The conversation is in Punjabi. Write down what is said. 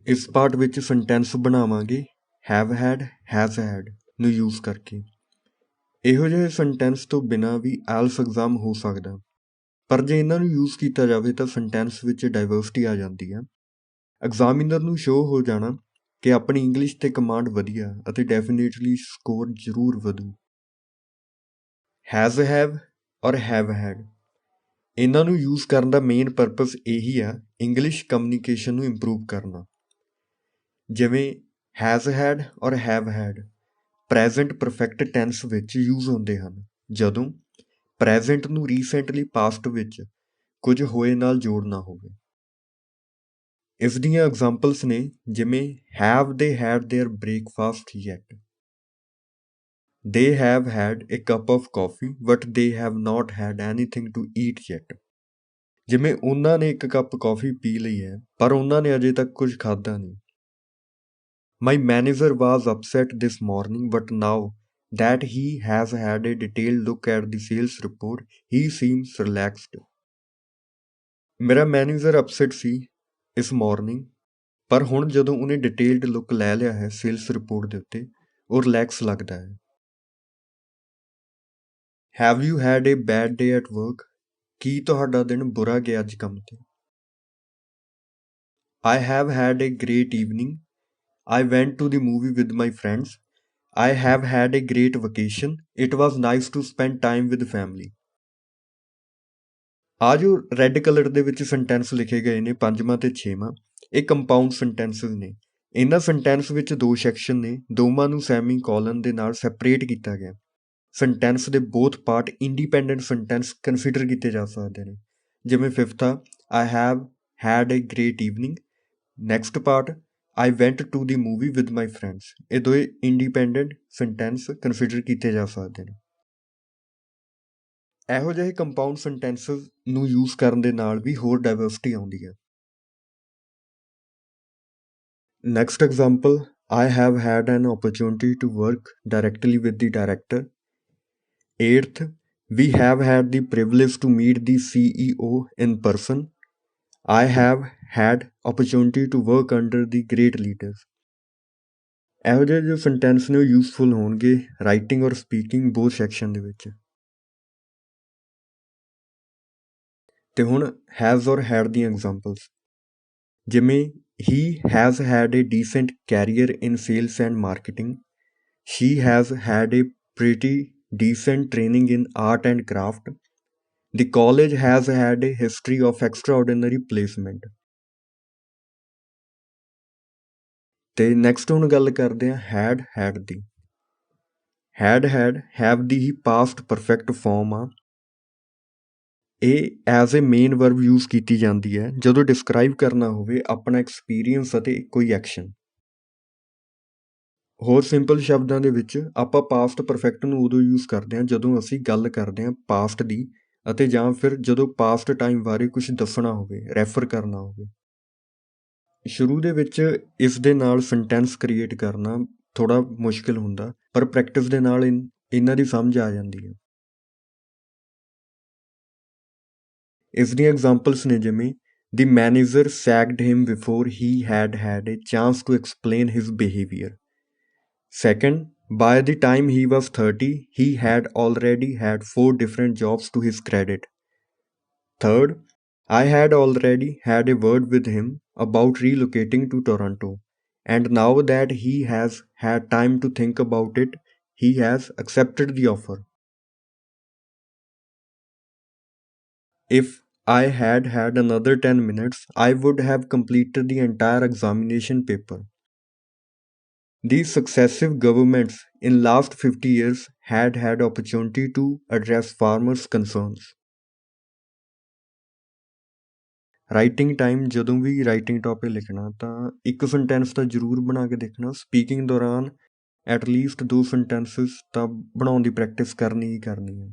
ਇਸ ਪਾਰਟ ਵਿੱਚ ਸੈਂਟੈਂਸ ਬਣਾਵਾਂਗੇ ਹੈਵ ਹੈਡ, ਹੈਜ਼ ਹੈਡ ਨੂੰ ਯੂਜ਼ ਕਰਕੇ। ਇਹੋ ਜਿਹੇ ਸੈਂਟੈਂਸ ਤੋਂ ਬਿਨਾਂ ਵੀ ਆਇਲਸ ਐਗਜ਼ਾਮ ਹੋ ਸਕਦਾ, ਪਰ ਜੇ ਇਹਨਾਂ ਨੂੰ ਯੂਜ਼ ਕੀਤਾ ਜਾਵੇ ਤਾਂ ਸੈਂਟੈਂਸ ਵਿੱਚ ਡਾਇਵਰਸਿਟੀ ਆ ਜਾਂਦੀ ਆ। ਐਗਜ਼ਾਮੀਨਰ ਨੂੰ ਸ਼ੋਅ ਹੋ ਜਾਣਾ ਕਿ ਆਪਣੀ ਇੰਗਲਿਸ਼ 'ਤੇ ਕਮਾਂਡ ਵਧੀਆ ਅਤੇ ਡੈਫੀਨੇਟਲੀ ਸਕੋਰ ਜ਼ਰੂਰ ਵਧੂ। ਹੈਜ਼ ਹੈਵ ਔਰ ਹੈਵ ਹੈਡ, ਇਹਨਾਂ ਨੂੰ ਯੂਜ਼ ਕਰਨ ਦਾ ਮੇਨ ਪਰਪਸ ਇਹੀ ਆ ਇੰਗਲਿਸ਼ ਕਮਿਊਨੀਕੇਸ਼ਨ ਨੂੰ ਇੰਪਰੂਵ ਕਰਨਾ। ਜਿਵੇਂ ਹੈਜ਼ ਹੈਡ ਔਰ have had present perfect tense ਵਿੱਚ ਯੂਜ਼ ਹੁੰਦੇ ਹਨ ਜਦੋਂ ਪ੍ਰੈਜ਼ੈਂਟ ਨੂੰ ਰੀਸੈਂਟਲੀ ਪਾਸਟ ਵਿੱਚ ਕੁਝ ਹੋਏ ਨਾਲ ਜੋੜਨਾ ਹੋਵੇ। ਇਸ ਦੀਆਂ ਐਗਜ਼ਾਮਪਲਸ ਨੇ ਜਿਵੇਂ ਹੈਵ ਦੇ head there breakfast yet, they have had a cup of coffee but they have not had anything to eat yet। ਜਿਵੇਂ ਉਹਨਾਂ ਨੇ ਇੱਕ ਕੱਪ ਕੌਫੀ ਪੀ ਲਈ ਹੈ ਪਰ ਉਹਨਾਂ ਨੇ ਅਜੇ ਤੱਕ ਕੁਝ ਖਾਧਾ ਨਹੀਂ। My manager was upset this morning but now that he has had a detailed look at the sales report, he seems relaxed। ਮੇਰਾ ਮੈਨੇਜਰ ਅਪਸੈਟ ਸੀ ਇਸ ਮਾਰਨਿੰਗ, ਪਰ ਹੁਣ ਜਦੋਂ ਉਹਨੇ ਡਿਟੇਲਡ ਲੁੱਕ ਲੈ ਲਿਆ ਹੈ ਸੇਲਸ ਰਿਪੋਰਟ ਦੇ ਉੱਤੇ, ਉਹ ਰਿਲੈਕਸ ਲੱਗਦਾ ਹੈ। Have you had a bad day at work? ਕੀ ਤੁਹਾਡਾ ਦਿਨ ਬੁਰਾ ਗਿਆ ਅੱਜ ਕੰਮ ਤੇ? I have had a great evening. I went to the movie with my friends. I have had a great vacation. It was nice to spend time with family। ਆ ਜੋ ਰੈੱਡ ਕਲਰ ਦੇ ਵਿੱਚ ਸੈਂਟੈਂਸ ਲਿਖੇ ਗਏ ਨੇ 5ਵਾਂ ਤੇ 6ਵਾਂ, ਇਹ ਕੰਪਾਊਂਡ ਸੈਂਟੈਂਸਿਸ ਨੇ। ਇਹਨਾਂ ਸੈਂਟੈਂਸ ਵਿੱਚ 2 ਸੈਕਸ਼ਨ ਨੇ, ਦੋਵਾਂ ਨੂੰ ਸੈਮੀ ਕੋਲਨ ਦੇ ਨਾਲ ਸੈਪਰੇਟ ਕੀਤਾ ਗਿਆ। ਸੈਂਟੈਂਸ ਦੇ both part independent sentence consider ਕੀਤੇ ਜਾ ਸਕਦੇ ਨੇ। ਜਿਵੇਂ 5th ਆ I have had a great evening, next part I went to the movie with my friends. ਇਹ ਦੋਵੇਂ ਇੰਡੀਪੈਂਡੈਂਟ ਸੈਂਟੈਂਸ ਕੰਸੀਡਰ ਕੀਤੇ ਜਾ ਸਕਦੇ ਨੇ। ਇਹੋ ਜਿਹੇ ਕੰਪਾਊਂਡ ਸੈਂਟੈਂਸਸ ਨੂੰ ਯੂਜ਼ ਕਰਨ ਦੇ ਨਾਲ ਵੀ ਹੋਰ ਡਾਇਵਰਸਿਟੀ ਆਉਂਦੀ ਹੈ। Next example, I have had an opportunity to work directly with the director। 8th, we have had the privilege to meet the CEO in person। I have had opportunity to work under the great leaders। ਇਹੋ ਜਿਹੇ ਜੋ ਸੈਂਟੈਂਸ ਨੇ ਉਹ ਯੂਜ਼ਫੁਲ ਹੋਣਗੇ ਰਾਈਟਿੰਗ ਔਰ ਸਪੀਕਿੰਗ ਬੋਥ ਸੈਕਸ਼ਨ ਦੇ ਵਿੱਚ। ਤੇ ਹੁਣ ਹੈਜ਼ ਔਰ ਹੈਡ ਦੀਆਂ ਐਗਜ਼ਾਮਪਲਸ, ਜਿਵੇਂ he has had a decent career in sales and marketing। She has had a pretty decent training in art and craft। The college has had a history of extraordinary placement। ਤੇ ਨੈਕਸਟ ਹੁਣ ਗੱਲ ਕਰਦੇ ਹਾਂ ਹੈਡ ਦੀ। ਹੈਵ ਦੀ ਹੀ ਪਾਸਟ ਪਰਫੈਕਟ ਫਾਰਮ ਆ। ਇਹ as a main verb use ਕੀਤੀ ਜਾਂਦੀ ਹੈ ਜਦੋਂ ਡਿਸਕਰਾਈਬ ਕਰਨਾ ਹੋਵੇ ਆਪਣਾ ਐਕਸਪੀਰੀਅੰਸ ਅਤੇ ਕੋਈ ਐਕਸ਼ਨ। ਹੋਰ ਸਿੰਪਲ ਸ਼ਬਦਾਂ ਦੇ ਵਿੱਚ ਆਪਾਂ ਪਾਸਟ ਪਰਫੈਕਟ ਨੂੰ ਉਦੋਂ ਯੂਜ਼ ਕਰਦੇ ਹਾਂ ਜਦੋਂ ਅਸੀਂ ਗੱਲ ਕਰਦੇ ਹਾਂ ਪਾਸਟ ਦੀ, ਅਤੇ ਜਾਂ ਫਿਰ ਜਦੋਂ ਪਾਸਟ ਟਾਈਮ ਬਾਰੇ ਕੁਝ ਦੱਸਣਾ ਹੋਵੇ, ਰੈਫਰ ਕਰਨਾ ਹੋਵੇ। ਸ਼ੁਰੂ ਦੇ ਵਿੱਚ ਇਸ ਦੇ ਨਾਲ ਸੈਂਟੈਂਸ ਕ੍ਰੀਏਟ ਕਰਨਾ ਥੋੜ੍ਹਾ ਮੁਸ਼ਕਿਲ ਹੁੰਦਾ, ਪਰ ਪ੍ਰੈਕਟਿਸ ਦੇ ਨਾਲ ਇਹਨਾਂ ਦੀ ਸਮਝ ਆ ਜਾਂਦੀ ਹੈ। ਇਸ ਦੀਆਂ ਐਗਜ਼ਾਮਪਲਸ ਨੇ ਜਿਵੇਂ the manager sacked him before he had a chance to explain his behaviour. Second, by the time he was 30, he had already had 4 different jobs to his credit। Third, I had already had a word with him about relocating to Toronto, and now that he has had time to think about it, he has accepted the offer। If I had had another 10 minutes, I would have completed the entire examination paper। These successive governments in last 50 years had had opportunity to address farmers' concerns। Writing time ਜਦੋਂ ਵੀ ਰਾਈਟਿੰਗ ਟੌਪਿਕ ਲਿਖਣਾ ਤਾਂ ਇੱਕ ਸੈਂਟੈਂਸ ਤਾਂ ਜ਼ਰੂਰ ਬਣਾ ਕੇ ਦੇਖਣਾ। ਸਪੀਕਿੰਗ ਦੌਰਾਨ ਐਟਲੀਸਟ 2 ਸੈਂਟੈਂਸਿਸ ਤਾਂ ਬਣਾਉਣ ਦੀ ਪ੍ਰੈਕਟਿਸ ਕਰਨੀ ਹੀ ਕਰਨੀ ਹੈ।